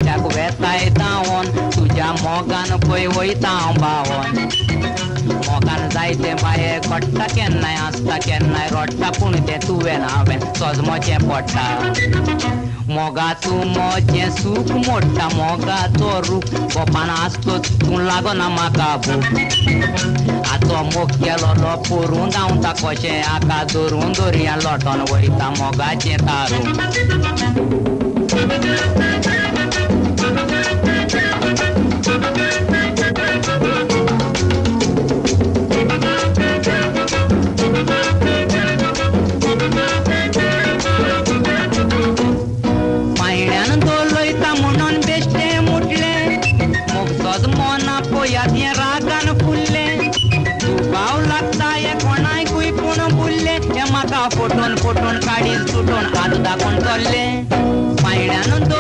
कित्याक वेताय धांवोन तुज्या मोगान पळय वयता हांव भावोन मोगान जायते बाये घडटा केन्नाय आसता केन्नाय रडटा पूण तें तुवें हांवें सजमोचें पडटा मोगाचो मोचें सूख मोडटा मोगाचो रूख गोपान आसतो तूं लागना म्हाका भूक आजो मोग केलोलो पोरून धांवता कशें आका धरून दर्या लोटोन वयता मोगाचें तारू फोटोन फोटोन काडीन सुटोन आत दाखोवन चल्ले पायण्यान